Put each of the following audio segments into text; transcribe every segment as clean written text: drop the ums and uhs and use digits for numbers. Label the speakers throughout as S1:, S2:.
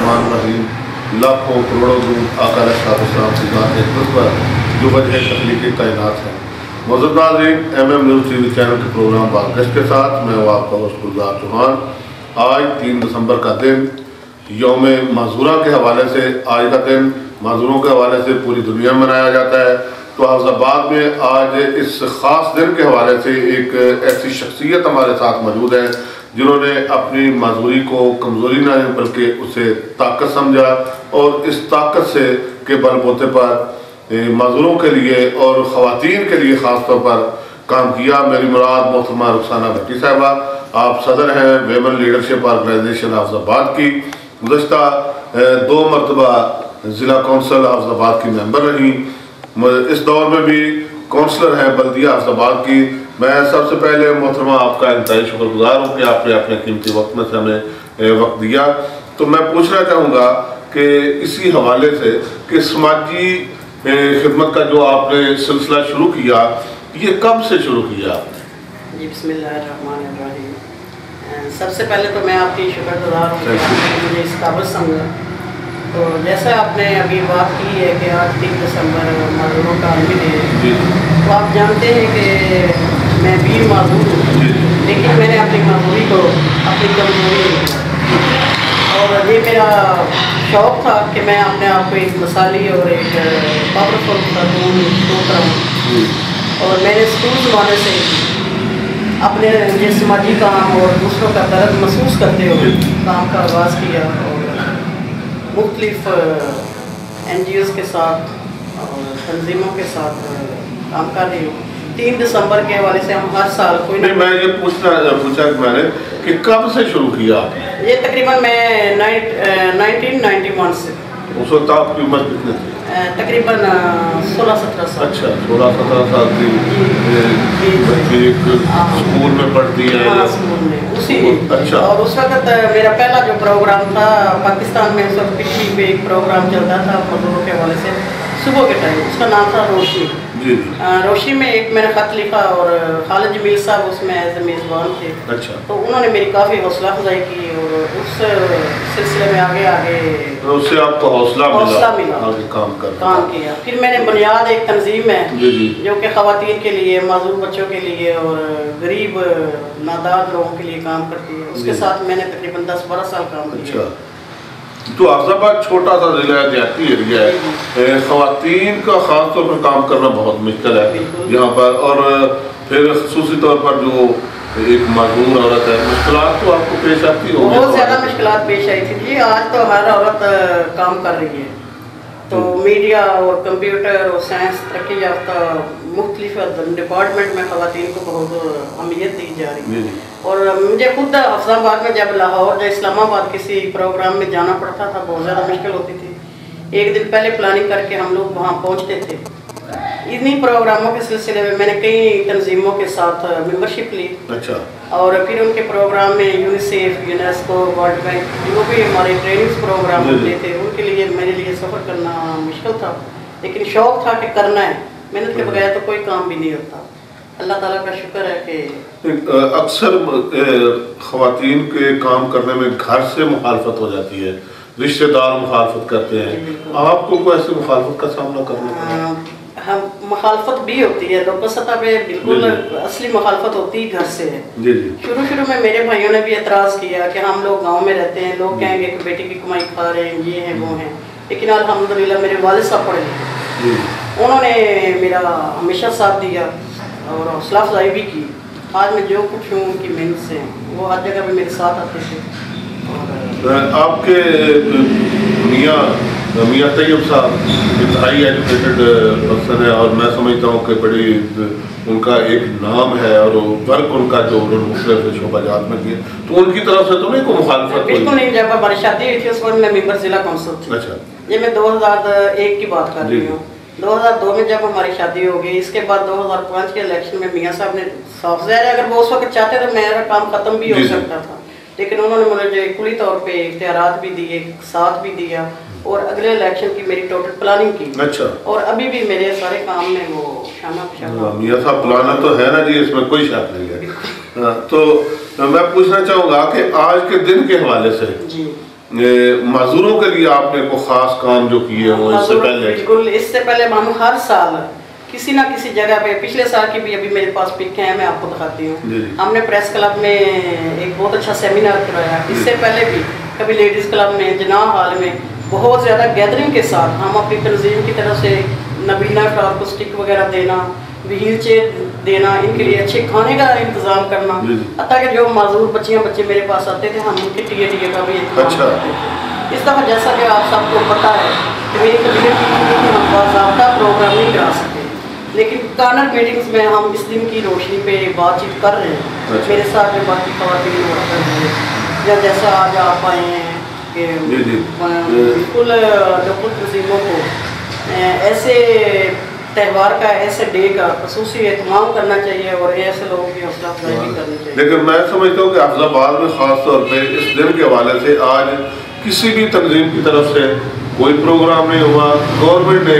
S1: الرحمن الرحیم لاکھوں کروڑوں درود آقا علیہ السلام کی ذات اقدس پر جو وجہ تخلیق کائنات ہے۔ معزز ناظرین، MM news T V channel کے پروگرام بازگشت کے ساتھ میں ہوں آپ کا ہوسٹ گلزار چوہان۔ آج 3 دسمبر کا دن یوم معذورہ کے حوالے سے، آج کا دن معذوروں کے حوالے سے پوری دنیا میں منایا جاتا ہے، تو حافظ آباد میں آج اس خاص دن کے حوالے سے ایک ایسی شخصیت ہمارے ساتھ موجود ہے جنہوں نے اپنی معذوری کو کمزوری نہ بلکہ اسے طاقت سمجھا اور اس طاقت سے کے بل بوتے پر معذوروں کے لیے اور خواتین کے لیے خاص طور پر کام کیا۔ میری مراد محترمہ رخسانہ بھٹی صاحبہ، آپ صدر ہیں ویمن لیڈرشپ آرگنائزیشن حافظ آباد کی، گزشتہ 2 مرتبہ ضلع کونسل حافظ آباد کی ممبر رہی، اس دور میں بھی کونسلر ہیں بلدیہ حافظ آباد کی۔ میں سب سے پہلے محترمہ آپ کا انتہائی شکر گزار ہوں کہ آپ نے اپنے قیمتی وقت میں سے ہمیں وقت دیا۔ تو میں پوچھنا چاہوں گا کہ اسی حوالے سے کہ سماجی خدمت کا جو آپ نے سلسلہ شروع کیا، یہ کب سے شروع کیا آپ نے؟
S2: جی بسم اللہ الرحمن الرحیم۔ سب سے پہلے تو میں آپ کی شکر گزار ہوں کہ آپ نے مجھے اس قابل سمجھا۔ تو جیسا آپ نے ابھی بات کی ہے کہ آج 3 دسمبر معذوروں کا عالمی ڈے ہے، تو آپ جانتے ہیں کہ میں بھی معذور ہوں، لیکن میں نے اپنی معذوری کو اپنی کمزوری اور یہ میرا شوق تھا کہ میں اپنے آپ کو ایک مثالی اور ایک پاورفل خاتون سوچ رہا ہوں، اور میں نے اسکول زمانے سے اپنے یہ سماجی کام اور دوسروں کا درد محسوس کرتے ہوئے کام کا آغاز کیا اور مختلف NGOs کے ساتھ اور تنظیموں کے ساتھ کام کر رہی ہوں۔ 3 دسمبر کے حوالے سے ہم ہر سال کوئی نہ،
S1: میں یہ پوچھا میں نے کہ کب سے شروع کیا آپ نے؟
S2: یہ تقریباً میں 1991 سے۔
S1: اس وقت آپ کی عمر کتنے تھی؟
S2: تقریباً 16-17 سال۔
S1: اچھا، 16-17 سال کی بچی ایک اسکول میں پڑھتی ہے؟
S2: ہاں، اسکول میں اسی۔
S1: اچھا،
S2: اور اس وقت میرا پہلا جو پروگرام تھا پاکستان میں، اس وقت پچھلی پہ ایک پروگرام چلتا تھا معذوروں کے حوالے سے صبح کے ٹائم، اس کا نام تھا روشنی۔
S1: جی
S2: روشنی میں ایک میں نے خط لکھا اور خالد جمیل صاحب اس میں ایز اے میزبان تھے۔
S1: اچھا،
S2: تو انہوں نے میری کافی حوصلہ افزائی کی اور اس سلسلے میں آگے
S1: اس سے آپ کو حوصلہ ملا آگے کام
S2: کیا۔ پھر میں نے بنیاد ایک تنظیم ہے جو کہ خواتین کے لیے، معذور بچوں کے لیے اور غریب نادار لوگوں کے لیے کام کرتی ہے، اس کے ساتھ میں نے تقریباً 10-12 سال کام کیا۔
S1: تو حافظ آباد چھوٹا سا ضلع ہے، دیہاتی ایریا ہے، خواتین کا خاص طور پر کام کرنا بہت مشکل ہے یہاں پر، اور پھر خصوصی طور پر جو ایک معذور عورت ہے، مشکلات تو آپ کو پیش آتی ہوگی؟
S2: بہت زیادہ مشکلات پیش آئی تھی جی۔ آج تو ہر عورت کام کر رہی ہے، تو میڈیا اور کمپیوٹر اور سائنس ترقی یافتہ مختلف ڈپارٹمنٹ میں خواتین کو بہت اہمیت دی جا رہی ہے۔ اور مجھے خود حافظ آباد میں جب لاہور یا اسلام آباد کسی پروگرام میں جانا پڑتا تھا بہت زیادہ مشکل ہوتی تھی۔ ایک دن پہلے پلاننگ کر کے ہم لوگ وہاں پہنچتے تھے۔ انہی پروگراموں کے سلسلے میں میں نے کئی تنظیموں کے ساتھ ممبرشپ لی، اور پھر ان کے پروگرام میں یونیسیف، یونیسکو، ورلڈ بینک جو بھی ہمارے ٹریننگز پروگرام ہوتے تھے، ان کے لیے میرے لیے سفر کرنا مشکل تھا، لیکن شوق تھا کہ کرنا ہے۔ محنت کے بغیر تو کوئی کام بھی نہیں ہوتا۔ اللہ تعالیٰ کا شکر ہے کہ
S1: اکثر خواتین کے کام کرنے میں گھر سے مخالفت ہو جاتی ہے، رشتہ دار مخالفت کرتے ہیں، آپ کو کوئی ایسی مخالفت کا سامنا کرنا پڑا؟
S2: ہم مخالفت بھی ہوتی ہے، لوکل سطح پہ بالکل اصلی مخالفت ہوتی ہے گھر سے ہے۔ شروع میں میرے بھائیوں نے بھی اعتراض کیا کہ ہم لوگ گاؤں میں رہتے ہیں، لوگ کہیں گے کہ بیٹی کی کمائی کھا رہے ہیں، یہ ہیں وہ ہیں، لیکن الحمدللہ میرے والد صاحب پڑھے لکھے، انہوں نے میرا ہمیشہ ساتھ دیا اور حوصلہ افزائی بھی کی۔ آج میں جو کچھ ہوں ان کی محنت سے، وہ ہر جگہ پہ میرے ساتھ آتے تھے۔
S1: آپ کے میاں طیب صاحب انتہائی ایجوکیٹڈ پرسن ہے، اور میں سمجھتا ہوں کہ بڑی ان کا ایک نام ہے اور ورک ان کا جو انہوں نے مختلف شعبہ جات میں کیا، تو ان کی طرف سے تو نہیں کوئی مخالفت؟
S2: بالکل نہیں۔ جب ہماری شادی ہوئی تھی اس وقت میں ممبر ضلع کونسل تھی۔
S1: اچھا،
S2: یہ میں 2001 کی بات کر رہی ہوں۔ 2002 میں جب ہماری شادی ہو گئی، اس کے بعد 2005 کے الیکشن میں میاں صاحب نے صاف ظاہر ہے اگر وہ اس وقت چاہتے تو میرا کام ختم بھی ہو سکتا تھا، لیکن انہوں نے مجھے کلی طور پہ اختیارات بھی دیے، ساتھ بھی دیا، اور اگلے الیکشن کی میری ٹوٹل پلاننگ کی۔
S1: اچھا،
S2: اور ابھی بھی میرے سارے کام میں وہ شامل۔
S1: میاں صاحب پلانر تو ہے نا جی، اس میں کوئی شک نہیں ہے۔ تو میں پوچھنا چاہوں گا کہ آج کے دن کے حوالے سے معذوروں کے لیے آپ نے کوئی خاص کام جو کیے ہو اس سے پہلے؟
S2: بالکل، اس سے پہلے ہم ہر سال کسی نہ کسی جگہ پہ، پچھلے سال کی بھی ابھی میرے پاس پک ہیں، میں آپ کو دکھاتی ہوں. ہم نے پریس کلب میں ایک بہت اچھا سیمینار کرایا. اس سے پہلے بھی کبھی لیڈیز کلب میں، جناح ہال میں بہت زیادہ گیدرنگ کے ساتھ ہم اپنی تنظیم کی طرف سے نبینہ افراد کو اسٹک وغیرہ دینا، وہیل چیئر دینا، ان کے لیے اچھے کھانے کا انتظام کرنا، حتیٰ کہ جو معذور بچے میرے پاس آتے تھے ہم ان کے ٹیے کا بھی انتظام کرتے تھے. اس دفعہ جیسا کہ آپ سب کو پتہ ہے کہ میری کمیونٹی کی ہم باضابطہ پروگرام نہیں کرا سکتے، لیکن کارنر میٹنگز میں ہم اس دن کی روشنی پہ بات چیت کر رہے ہیں. میرے ساتھ جو باقی خواتین ہوا کر رہے ہیں، یا جیسا آج آپ آئے ہیں کہ بالکل لوکل تنظیموں کو ایسے تہوار کا، ایسے ڈے کا خصوصی اہتمام کرنا چاہیے اور ایسے لوگوں کی حوصلہ افزائی بھی کرنی چاہیے.
S1: لیکن میں سمجھتا ہوں کہ حافظ آباد میں خاص طور پہ اس دن کے حوالے سے آج کسی بھی تنظیم کی طرف سے کوئی پروگرام نہیں ہوا، گورنمنٹ نے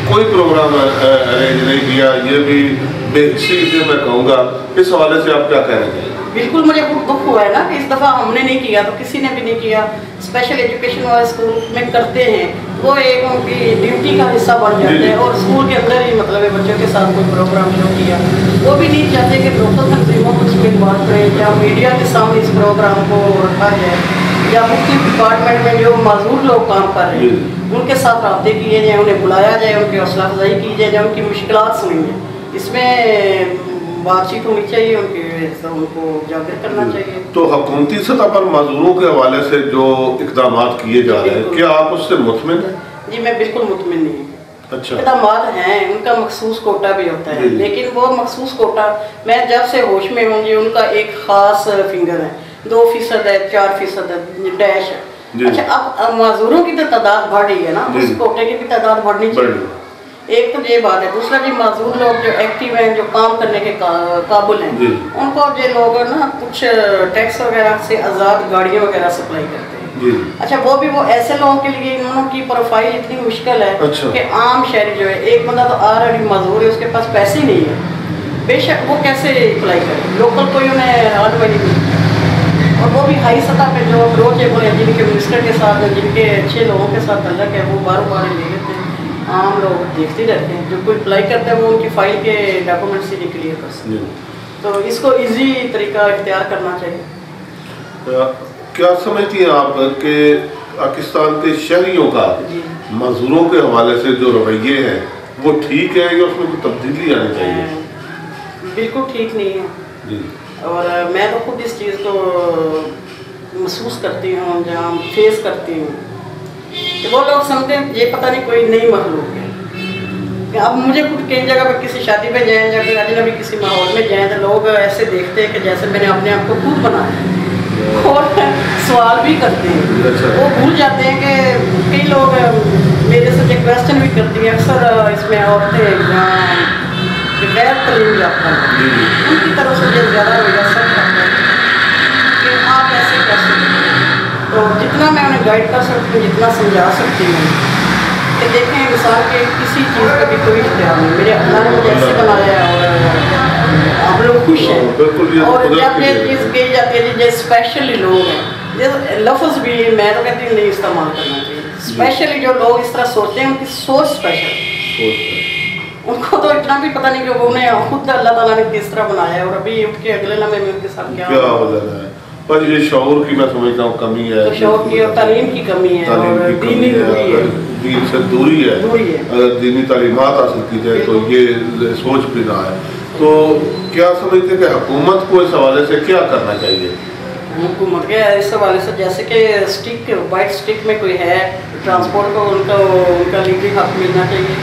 S1: کوئی پروگرام ارینج نہیں کیا. یہ بھی بے حسی سے میں کہوں گا. اس حوالے سے آپ کیا کہنا چاہیں گے؟
S2: بالکل مجھے بہت دکھ ہوا ہے نا کہ اس دفعہ ہم نے نہیں کیا تو کسی نے بھی نہیں کیا. اسپیشل ایجوکیشن والے اسکول میں کرتے ہیں، وہ ایک ان کی ڈیوٹی کا حصہ بن جاتے ہیں، اور اسکول کے اندر ہی مطلب ہے بچوں کے ساتھ کوئی پروگرام شروع کیا. وہ بھی نہیں چاہتے کہ لوکل تنظیموں کو اس میں بات کریں یا میڈیا کے سامنے اس پروگرام کو رکھا جائے، یا مختلف ڈپارٹمنٹ میں جو معذور لوگ کام کر رہے ہیں ان کے ساتھ رابطے کیے جائیں، انہیں بلایا جائے، ان کی حوصلہ افزائی کی جائے، ان کی مشکلات سنی جائیں. اس میں بات چیت ہونی چاہیے، ان کو اجاگر کرنا چاہیے.
S1: تو حکومتی سطح پر معذوروں کے حوالے سے جو اقدامات کیے جا رہے ہیں، کیا آپ اس سے مطمئن ہیں؟
S2: جی میں بالکل مطمئن نہیں ہوں.
S1: اچھا،
S2: اقدامات ہیں، ان کا مخصوص کوٹا بھی ہوتا ہے، لیکن وہ مخصوص کوٹا میں جب سے ہوش میں ہوں گی ان کا ایک خاص فنگر ہے، 2% ہے، 4% ہے، ڈیش ہے. اچھا اب معذوروں کی تو تعداد بڑھ رہی ہے نا، اس کوٹے کی بھی تعداد بڑھنی چاہیے. ایک تو یہ بات ہے. دوسرا جی معذور لوگ جو ایکٹیو ہیں، جو کام کرنے کے قابل ہیں، ان کو یہ لوگ نا کچھ ٹیکس وغیرہ سے آزاد گاڑیاں وغیرہ سپلائی کرتے ہیں. اچھا وہ بھی وہ ایسے لوگوں کے لیے انہوں کی پروفائل اتنی مشکل ہے کہ عام شہری جو ہے، ایک بندہ تو آلریڈی معذور ہے، اس کے پاس پیسے نہیں ہیں، بے شک وہ کیسے اپلائی کرے؟ لوکل کوئی انہیں رہنمائی نہیں. اور وہ بھی ہائی سطح پہ جو اپروچیبل ہیں، جن کے منسٹر کے ساتھ، جن کے اچھے لوگوں کے ساتھ تعلق ہے، وہ بار بار لے لیتے ہیں. عام لوگ دیکھتے رہتے ہیں، جو کوئی اپلائی کرتا ہے وہ ان کی فائل کے ڈاکومنٹ سے نہیں کلیئر کر سکتے. تو اس کو ایزی طریقہ اختیار کرنا چاہیے.
S1: کیا سمجھتی ہیں آپ کہ پاکستان کے شہریوں کا معذوروں کے حوالے سے جو رویے ہیں وہ ٹھیک ہے یا اس میں کوئی تبدیلی آنی چاہیے؟
S2: بالکل ٹھیک نہیں ہے. اور میں تو خود اس چیز کو محسوس کرتی ہوں، جہاں فیس کرتی ہوں کہ وہ لوگ سمجھتے ہیں یہ پتہ نہیں کوئی نئی مخلوق ہے. اب مجھے خود کئی جگہ پہ کسی شادی پہ جائیں یا پھر اجنبی کسی ماحول میں جائیں تو لوگ ایسے دیکھتے ہیں کہ جیسے میں نے اپنے آپ کو خود بنایا، اور سوال بھی کرتے ہیں. وہ بھول جاتے ہیں کہ کئی لوگ میرے سے یہ کویسچن بھی کرتی ہیں اکثر اس میں عورتیں غیر تعلیم یافتہ ہیں، ان کی طرف سے یہ زیادہ وجہ ہے کہ آپ ایسے کیسے. تو جتنا میں انہیں گائیڈ کر سکتی ہوں، جتنا سمجھا سکتی ہوں کہ دیکھیں انسان کے کسی چیز کا بھی کوئی اختیار نہیں. میرے اللہ نے مجھے ایسے بنایا ہے اور ہم لوگ خوش ہیں. اور جب یہ چیز کہی جاتی ہے جو اسپیشلی لوگ ہیں، لفظ بھی میں تو کہتی ہوں نہیں استعمال کرنا چاہیے. اسپیشلی جو لوگ اس طرح سوچتے ہیں ان کی سوچ اسپیشل، ان کو تو اتنا بھی پتہ نہیں کہ انہیں خود اللہ تعالیٰ نے کس طرح بنایا ہے اور ابھی اٹھ کے اگلے لمحے میں ان کے ساتھ کیا
S1: ہو رہا ہے. پر یہ شعور کی میں سمجھتا ہوں کمی ہے،
S2: شعور کی اور تعلیم کی کمی ہے، اور دینی دوری ہے،
S1: دین سے دوری ہے. اگر دینی تعلیمات حاصل کی جائے تو یہ سوچ بھی نہ ہے. تو کیا سمجھتے ہیں کہ حکومت کو اس حوالے سے کیا کرنا چاہیے؟
S2: حکومت کے اس حوالے سے جیسے کہ اسٹک وائٹ اسٹک میں کوئی ہے ٹرانسپورٹ کو ان کا لیگلی حق ملنا چاہیے.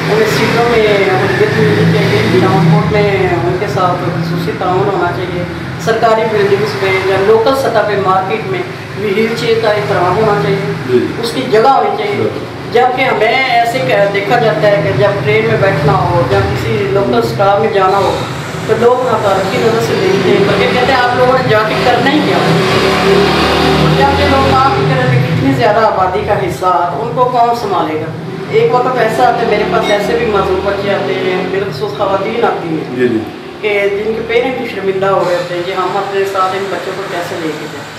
S2: انہیں سیٹوں میں اہلیت ملنی چاہیے. ٹرانسپورٹ میں ان کے ساتھ خصوصی تعاون ہونا چاہیے. سرکاری بلڈنگس میں یا لوکل سطح پہ مارکیٹ میں وہیل چیئر کا احترام ہونا چاہیے، اس کی جگہ ہونی چاہیے. جبکہ ہمیں ایسے دیکھا جاتا ہے کہ جب ٹرین میں بیٹھنا ہو یا کسی لوکل اسٹاف میں جانا ہو تو لوگ حقارت کی نظر سے دیکھتے ہیں، بلکہ کہتے ہیں آپ لوگوں نے جا کے کرنا ہی کیا. جب یہ لوگ کام کریں کہ اتنی زیادہ آبادی کا حصہ ان کو کون سنبھالے گا. ایک وقت ایسا آتا ہے، میرے پاس ایسے بھی معذور بچے آتے ہیں، بالخصوص خواتین آتی ہیں کہ جن کے پیرنٹ شرمندہ ہو گئے ہوتے ہیں کہ ہم اپنے ساتھ ان بچوں کو کیسے لے کے جائیں.